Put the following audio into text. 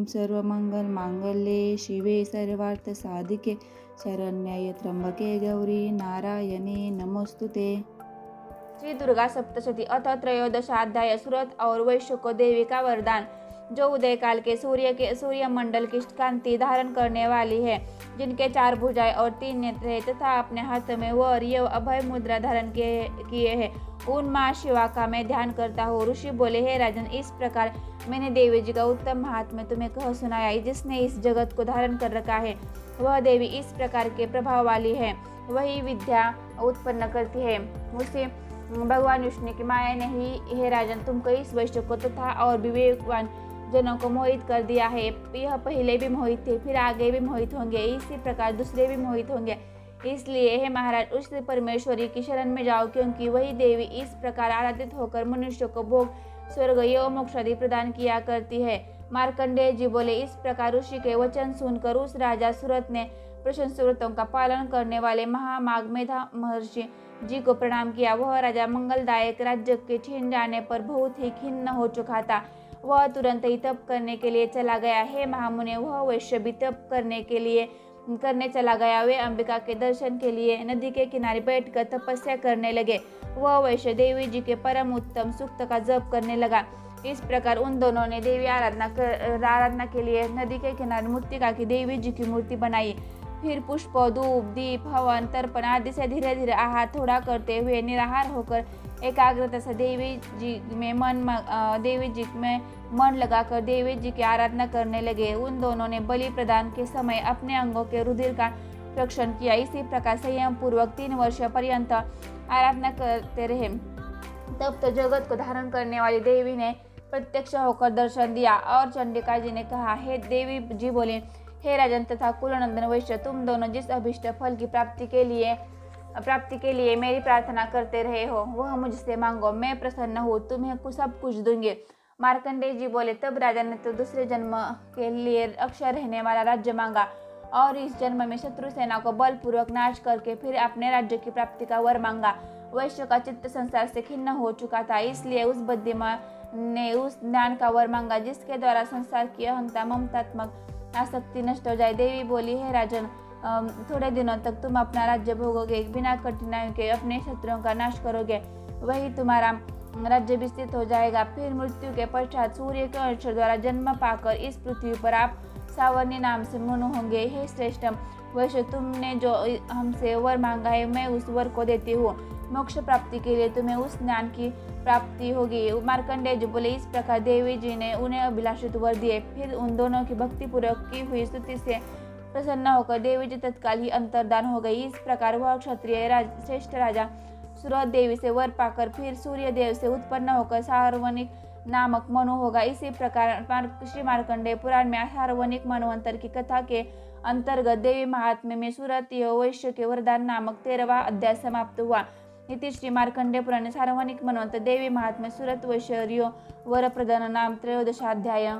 ओम सर्वमंगल मांगल्ये शिवे सर्वार्थ साधिके शरण्याय त्र्यंबके गौरी नारायणी नमोस्तुते। श्री दुर्गा सप्तशती अथ त्रयोदशाध्याय सूरत और वैश्य को देवी का वरदान। जो उदय काल के सूर्य मंडल की कांति धारण करने वाली है, जिनके 4 भुजाएं और 3 नेत्र है तथा अपने हाथ में वर यव अभय मुद्रा धारण किए है, उन माँ शिवा का मैं ध्यान करता हूँ। ऋषि बोले, हे राजन, इस प्रकार मैंने देवी जी का उत्तम महात्म्य तुम्हें कह सुनाया। जिसने इस जगत को धारण कर रखा है वह देवी इस प्रकार के प्रभाव वाली है। वही विद्या उत्पन्न करती है। उसे भगवान विष्णु की माया ने ही, हे राजन, तुमको इस वैश्य को तथा और विवेकवान जनों को मोहित कर दिया है। यह पहले भी मोहित थे, फिर आगे भी मोहित होंगे, इसी प्रकार दूसरे भी मोहित होंगे। इसलिए हे महाराज, उस परमेश्वरी की शरण में जाओ, क्योंकि वही देवी इस प्रकार आराधित होकर मनुष्य को भोग, स्वर्ग एवं मोक्ष आदि प्रदान किया करती है। मार्कंडेय जी बोले, इस प्रकार ऋषि के वचन सुनकर उस राजा सूरत ने प्रशंसित व्रतों का पालन करने वाले महामाग मेधा महर्षि जी को प्रणाम किया। वह राजा मंगलदायक राज्य के छीन जाने पर बहुत ही खिन्न हो चुका था। वह तुरंत ही तप करने के लिए चला गया। हे महामुने, वह वैश्य भी तप करने चला गया। वे अंबिका के दर्शन के लिए नदी के किनारे बैठकर तपस्या करने लगे। वह वैश्य देवी जी के परम उत्तम सूक्त का जप करने लगा। इस प्रकार उन दोनों ने देवी आराधना के लिए नदी के किनारे मृत्तिका की देवी जी की मूर्ति बनाई। फिर पुष्प, धूप, दीप, हवन, तर्पण आदि से धीरे धीरे आहार थोड़ा करते हुए निराहार होकर एकाग्रता से देवी जी में मन लगाकर देवी जी की आराधना करने लगे। उन दोनों ने बलि प्रदान के समय अपने अंगों के रुधिर का रक्षण किया। इसी प्रकार संयम पूर्वक 3 वर्ष पर्यंत आराधना करते रहे। तब तो जगत को धारण करने वाली देवी ने प्रत्यक्ष होकर दर्शन दिया और चंडिका जी ने कहा, हे देवी जी बोले, हे राजन तथा कुलनंदन वैश्य, तुम दोनों जिस अभिष्ट फल की प्राप्ति के लिए मेरी प्रार्थना करते रहे हो वह मुझसे मांगो, मैं प्रसन्न हूँ, तुम्हें सब कुछ दूंगे। मार्कंडेय जी बोले, तब राजा ने तो दूसरे जन्म के लिए अक्षय रहने वाला राज्य मांगा और इस जन्म में शत्रु सेना को बलपूर्वक नाश करके फिर अपने राज्य की प्राप्ति का वर मांगा। वैश्य का चित्त संसार से खिन्न हो चुका था, इसलिए उस बुद्धिमान ने उस ज्ञान का वर मांगा जिसके द्वारा संसार की अहंता ममतात्मक आसक्ति नष्ट हो जाए। देवी बोली, है राजन, थोड़े दिनों तक तुम अपना राज्य भोगोगे, बिना कठिनाइयों के अपने शत्रुओं का नाश करोगे, वही तुम्हारा राज्य विस्तृत हो जाएगा। फिर मृत्यु के पश्चात सूर्य के अंश द्वारा जन्म पाकर इस पृथ्वी पर आप सावर्णी नाम से मनु होंगे। हे श्रेष्ठ वैश्य, तुमने जो हमसे वर मांगा है मैं उस वर को देती हूँ। मोक्ष प्राप्ति के लिए तुम्हें उस ज्ञान की प्राप्ति होगी। मार्कंडेय जी बोले, इस प्रकार देवी जी ने उन्हें अभिलाषित वर दिए। फिर उन दोनों की भक्ति पूर्वक की हुई स्तुति से प्रसन्न होकर देवी जी तत्काल ही अंतर्धान हो गई। इस प्रकार वह क्षत्रिय श्रेष्ठ राजा सूरत देवी से वर पाकर फिर सूर्य देव से उत्पन्न होकर सार्वनिक नामक मनु होगा। इसी प्रकार श्री मार्कंडेय पुराण में सार्वनिक मनवंतर की कथा के अंतर्गत देवी महात्म्य में सूरत वैश्य के वरदान नामक 13वां अध्याय समाप्त हुआ। इति श्री मार्कंडेय पुराणे सार्वनिक मनवंतर देवी महात्म्य सूरत वैश्य वर प्रदान नाम 13 अध्याय।